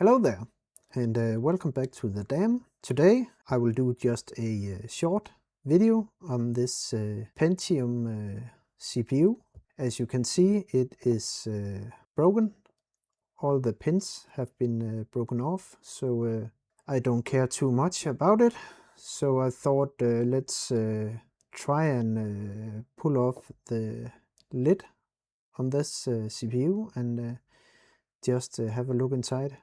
Hello there, and welcome back to the dam. Today I will do just a short video on this Pentium CPU. As you can see, it is broken. All the pins have been broken off, so I don't care too much about it. So I thought let's try and pull off the lid on this CPU and just have a look inside.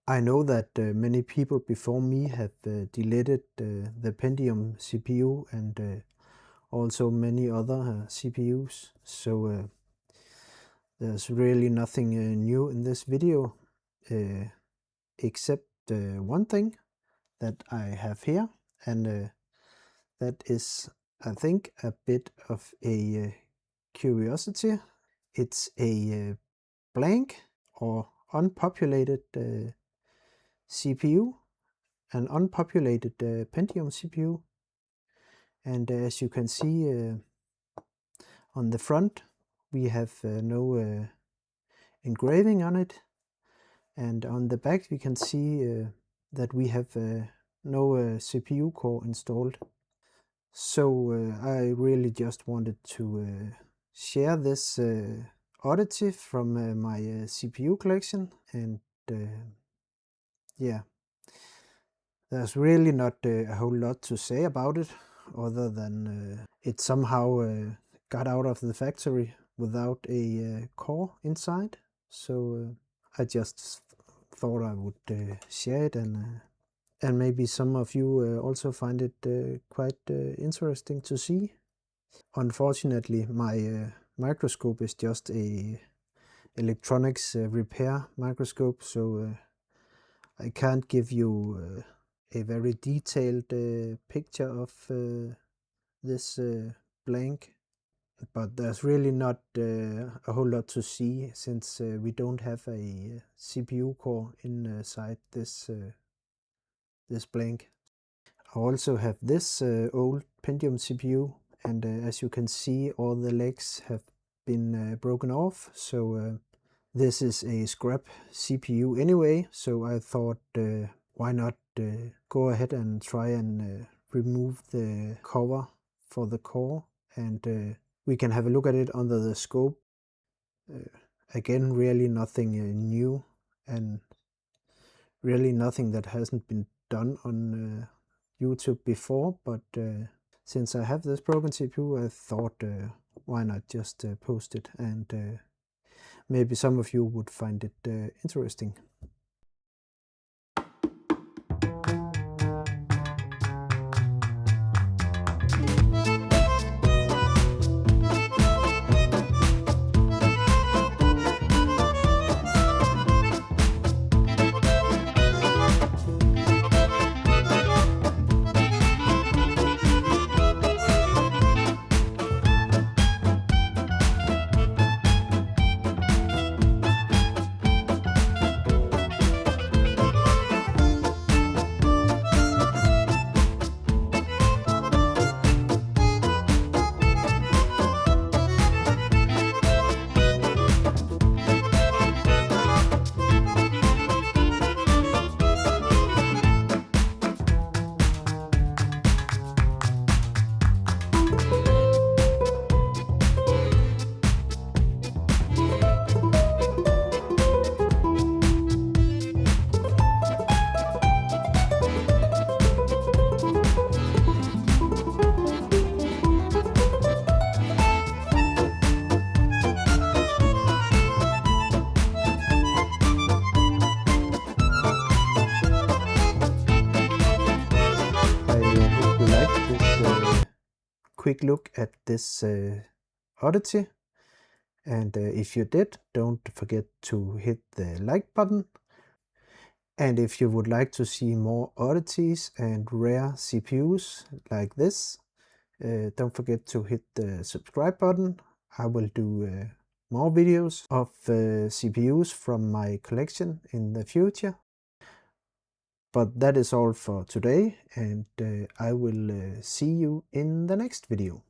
I know that many people before me have deleted the Pentium CPU and also many other CPUs, so there's really nothing new in this video except one thing that I have here, and that is, I think, a bit of a curiosity. It's a blank or unpopulated CPU, an unpopulated Pentium CPU, and as you can see on the front we have no engraving on it, and on the back we can see that we have no CPU core installed. So I really just wanted to share this oddity from my CPU collection, and yeah, there's really not a whole lot to say about it, other than it somehow got out of the factory without a core inside. So I just thought I would share it, and maybe some of you also find it quite interesting to see. Unfortunately, my microscope is just a electronics repair microscope, so I can't give you a very detailed picture of this blank, but there's really not a whole lot to see, since we don't have a CPU core inside this this blank. I also have this old Pentium CPU, and as you can see, all the legs have been broken off, so this is a scrap CPU anyway, so I thought why not go ahead and try and remove the cover for the core, and we can have a look at it under the scope. Again, really nothing new, and really nothing that hasn't been done on YouTube before, but since I have this broken CPU, I thought why not just post it, and maybe some of you would find it interesting. Quick look at this oddity, and if you did, don't forget to hit the like button, and if you would like to see more oddities and rare CPUs like this, don't forget to hit the subscribe button. I will do more videos of CPUs from my collection in the future. But that is all for today, and I will see you in the next video.